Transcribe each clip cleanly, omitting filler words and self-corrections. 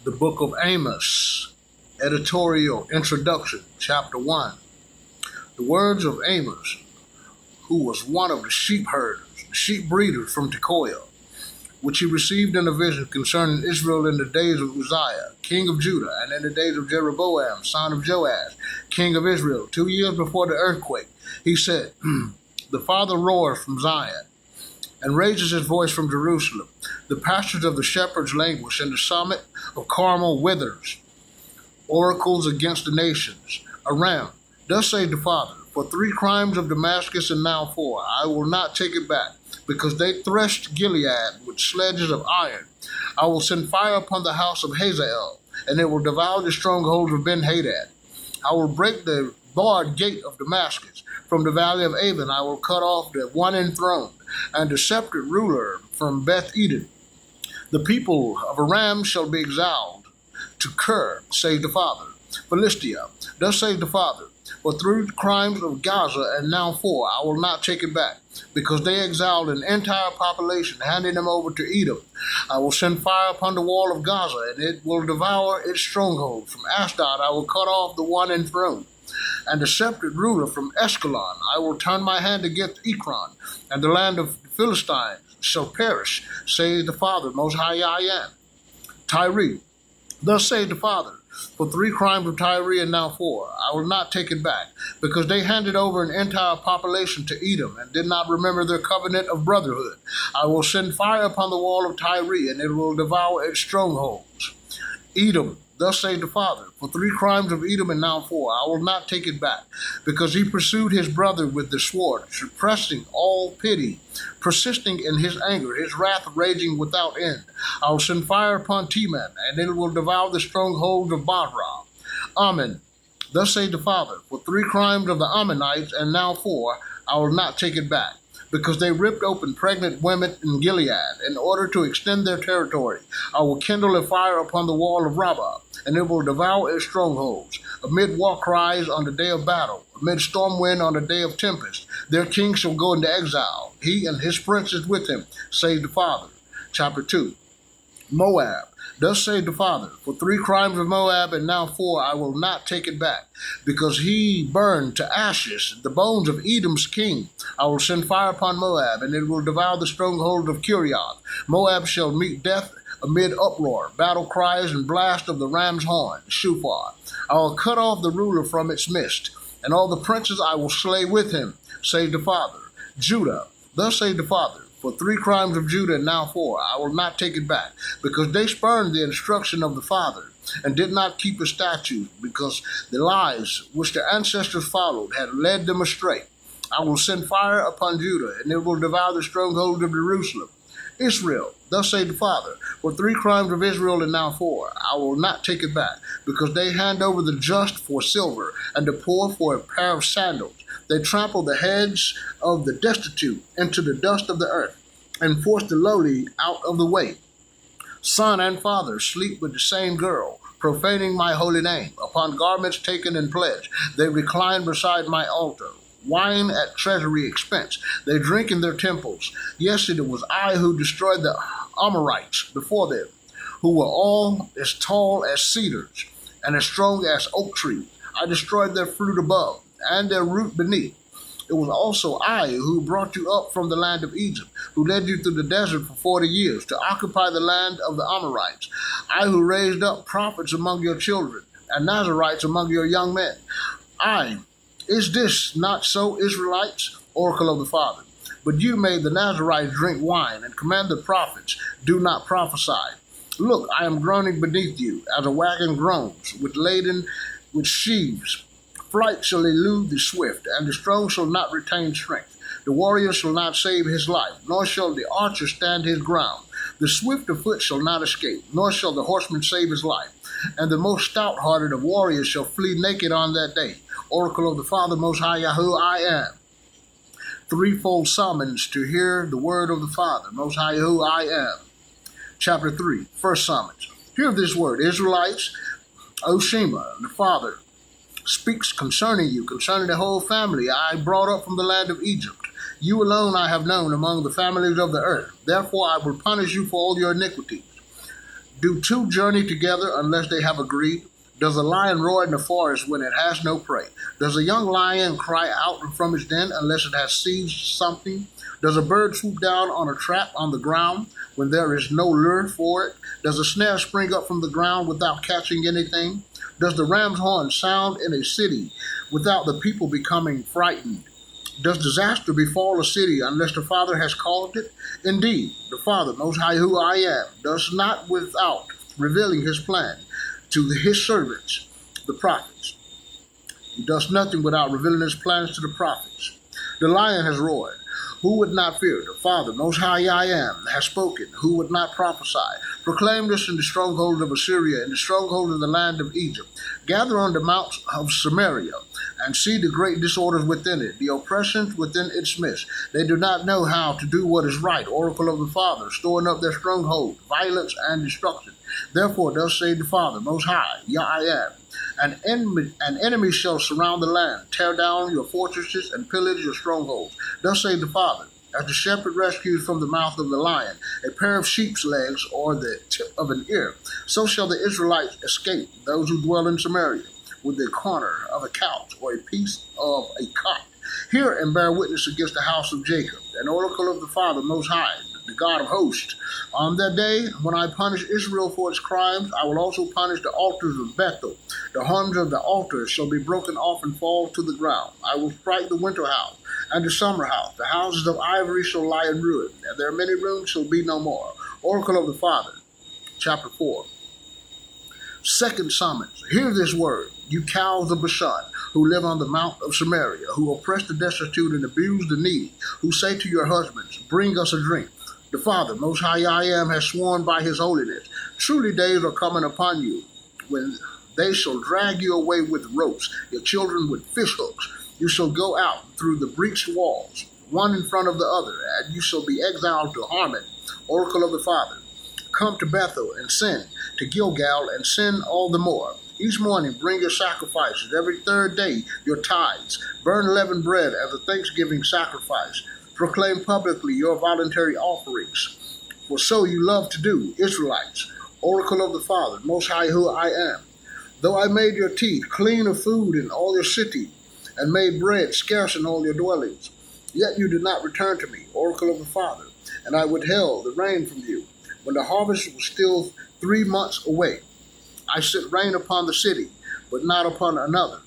The book of Amos, editorial introduction, chapter 1. The words of Amos, who was one of the sheep herders, sheep breeders from Tekoa, which he received in a vision concerning Israel in the days of Uzziah, king of Judah, and in the days of Jeroboam, son of Joash, king of Israel, 2 years before the earthquake. He said, The Father roars from Zion and raises his voice from Jerusalem. The pastures of the shepherds languish, and the summit of Carmel withers. Oracles against the nations. Aram, thus saith the Father, for 3 crimes of Damascus and now 4, I will not take it back, because they threshed Gilead with sledges of iron. I will send fire upon the house of Hazael, and it will devour the strongholds of Ben-Hadad. I will break the barred gate of Damascus. From the valley of Avon I will cut off the one enthroned, and the sceptred ruler from Beth-Eden. The people of Aram shall be exiled to Kir, saith the Father. Philistia, thus saith the Father, for 3 crimes of Gaza and now 4, I will not take it back, because they exiled an entire population, handing them over to Edom. I will send fire upon the wall of Gaza, and it will devour its stronghold. From Ashdod I will cut off the one enthroned, and the sceptred ruler from Escalon. I will turn my hand against Ekron, and the land of the Philistines shall perish, saith the Father, most high I am. Tyre, thus saith the Father, for 3 crimes of Tyre and now 4, I will not take it back, because they handed over an entire population to Edom, and did not remember their covenant of brotherhood. I will send fire upon the wall of Tyre, and it will devour its strongholds. Edom, thus saith the Father, for 3 crimes of Edom and now 4, I will not take it back, because he pursued his brother with the sword, suppressing all pity, persisting in his anger, his wrath raging without end. I will send fire upon Teman, and it will devour the strongholds of Basra. Ammon, thus saith the Father, for 3 crimes of the Ammonites and now 4, I will not take it back, because they ripped open pregnant women in Gilead in order to extend their territory. I will kindle a fire upon the wall of Rabbah, and it will devour its strongholds. Amid war cries on the day of battle, amid storm wind on the day of tempest, their king shall go into exile, he and his princes with him, saith the Father. Chapter 2. Moab, thus saith the Father, for 3 crimes of Moab and now 4, I will not take it back, because he burned to ashes the bones of Edom's king. I will send fire upon Moab, and it will devour the stronghold of Kirioth. Moab shall meet death amid uproar, battle cries, and blast of the ram's horn, shofar. I will cut off the ruler from its midst, and all the princes I will slay with him, saith the Father. Judah, thus saith the Father, for 3 crimes of Judah and now 4, I will not take it back, because they spurned the instruction of the Father, and did not keep his statutes, because the lies which their ancestors followed had led them astray. I will send fire upon Judah, and it will devour the stronghold of Jerusalem. Israel, thus saith the Father, for 3 crimes of Israel and now 4, I will not take it back, because they hand over the just for silver, and the poor for a pair of sandals. They trample the heads of the destitute into the dust of the earth, and force the lowly out of the way. Son and father sleep with the same girl, profaning my holy name. Upon garments taken in pledge, they recline beside my altar. Wine at treasury expense, they drink in their temples. Yes, it was I who destroyed the Amorites before them, who were all as tall as cedars, and as strong as oak trees. I destroyed their fruit above, and their root beneath. It was also I who brought you up from the land of Egypt, who led you through the desert for 40 years, to occupy the land of the Amorites. I who raised up prophets among your children, and Nazarites among your young men. Is this not so, Israelites? Oracle of the Father. But you made the Nazarites drink wine, and command the prophets, do not prophesy. Look, I am groaning beneath you, as a wagon groans, laden with sheaves. Flight shall elude the swift, and the strong shall not retain strength. The warrior shall not save his life, nor shall the archer stand his ground. The swift of foot shall not escape, nor shall the horseman save his life. And the most stout-hearted of warriors shall flee naked on that day. Oracle of the Father, most high Yahweh, I am. 3-fold summons to hear the word of the Father, most high Yahweh, I am. Chapter 3, first summons. Hear this word, Israelites. O Shema, the Father, speaks concerning you, concerning the whole family I brought up from the land of Egypt. You alone I have known among the families of the earth. Therefore I will punish you for all your iniquities. Do two journey together unless they have agreed? Does a lion roar in the forest when it has no prey? Does a young lion cry out from its den unless it has seized something? Does a bird swoop down on a trap on the ground when there is no lure for it? Does a snare spring up from the ground without catching anything? Does the ram's horn sound in a city without the people becoming frightened? Does disaster befall a city unless the Father has called it? Indeed, the Father, Most High, who I am, does not without revealing his plan to his servants, the prophets. He does nothing without revealing his plans to the prophets. The lion has roared. Who would not fear? The Father, Most High I am, has spoken. Who would not prophesy? Proclaim this in the stronghold of Assyria, in the stronghold of the land of Egypt. Gather on the mounts of Samaria, and see the great disorders within it, the oppressions within its midst. They do not know how to do what is right. Oracle of the Father, storing up their stronghold, violence and destruction. Therefore, thus say the Father, Most High, Yah I am. An enemy shall surround the land, tear down your fortresses, and pillage your strongholds. Thus say the Father, as the shepherd rescues from the mouth of the lion a pair of sheep's legs or the tip of an ear, so shall the Israelites escape, those who dwell in Samaria, with the corner of a couch or a piece of a cot. Hear and bear witness against the house of Jacob, an oracle of the Father Most High, the God of hosts. On that day, when I punish Israel for its crimes, I will also punish the altars of Bethel. The horns of the altars shall be broken off and fall to the ground. I will strike the winter house and the summer house. The houses of ivory shall lie in ruin, and their many rooms shall be no more. Oracle of the Father, chapter 4. Second summons. Hear this word, you cows of Bashan, who live on the mount of Samaria, who oppress the destitute and abuse the needy, who say to your husbands, bring us a drink. The Father, Most High I am, has sworn by his holiness. Truly days are coming upon you, when they shall drag you away with ropes, your children with fish hooks. You shall go out through the breached walls, one in front of the other, and you shall be exiled to Harmon. Oracle of the Father, come to Bethel and sin, to Gilgal and sin all the more. Each morning bring your sacrifices, every third day your tithes. Burn leavened bread as a thanksgiving sacrifice. Proclaim publicly your voluntary offerings, for so you love to do, Israelites. Oracle of the Father, Most High who I am. Though I made your teeth clean of food in all your cities, and made bread scarce in all your dwellings, yet you did not return to me, Oracle of the Father, and I withheld the rain from you, when the harvest was still 3 months away. I sent rain upon the city, but not upon another.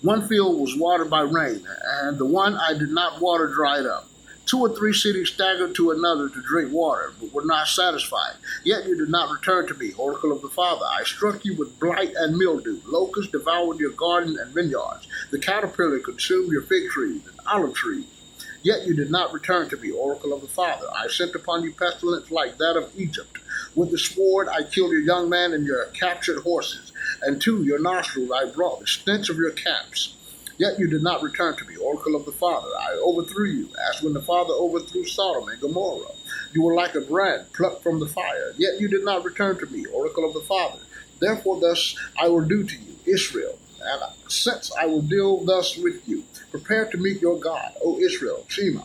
One field was watered by rain, and the one I did not water dried up. 2 or 3 cities staggered to another to drink water, but were not satisfied. Yet you did not return to me, Oracle of the Father. I struck you with blight and mildew. Locusts devoured your garden and vineyards. The caterpillar consumed your fig trees and olive trees. Yet you did not return to me, Oracle of the Father. I sent upon you pestilence like that of Egypt. With the sword I killed your young men and your captured horses, and to your nostrils I brought the stench of your camps. Yet you did not return to me, Oracle of the Father. I overthrew you, as when the Father overthrew Sodom and Gomorrah. You were like a brand plucked from the fire. Yet you did not return to me, Oracle of the Father. Therefore thus I will do to you, Israel, and since I will deal thus with you, prepare to meet your God, O Israel, Shema.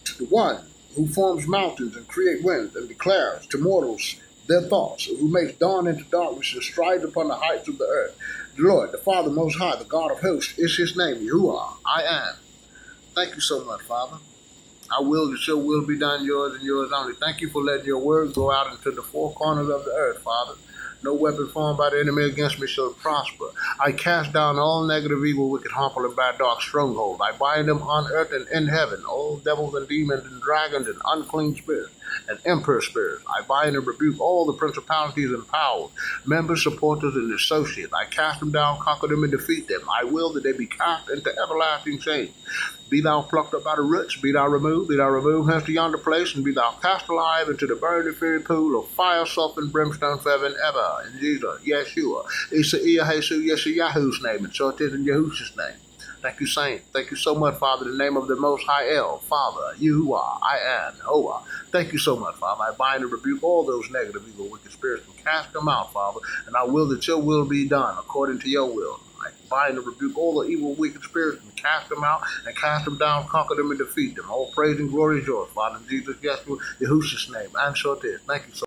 To the one who forms mountains and creates winds and declares to mortals their thoughts, who makes dawn into darkness and strides upon the heights of the earth. The Lord, the Father Most High, the God of hosts, is his name, Yahuwah, I am. Thank you so much, Father. I will that your will be done, yours and yours only. Thank you for letting your words go out into the 4 corners of the earth, Father. No weapon formed by the enemy against me shall prosper. I cast down all negative, evil, wicked, harmful, and bad dark strongholds. I bind them on earth and in heaven, all devils and demons and dragons and unclean spirits and impure spirits. I bind and rebuke all the principalities and powers, members, supporters, and associates. I cast them down, conquer them, and defeat them. I will that they be cast into everlasting shame. Be thou plucked up by the roots, be thou removed hence to yonder place, and be thou cast alive into the burning fiery pool of fire, sulphur, and brimstone forever and ever. In Jesus, Yeshua, Isa, Jesu, Yeshua's name, and so it is in Yahushua's name. Thank you, Saint. Thank you so much, Father, in the name of the Most High El, Father, Yahuwah, I am, Jehovah. Thank you so much, Father. I bind and rebuke all those negative, evil, wicked spirits and cast them out, Father, and I will that your will be done according to your will. I bind and rebuke all the evil, wicked spirits and cast them out and cast them down, conquer them, and defeat them. All praise and glory is yours, Father, in Jesus, Yeshua, Yahushua's name, and so it is. Thank you so much.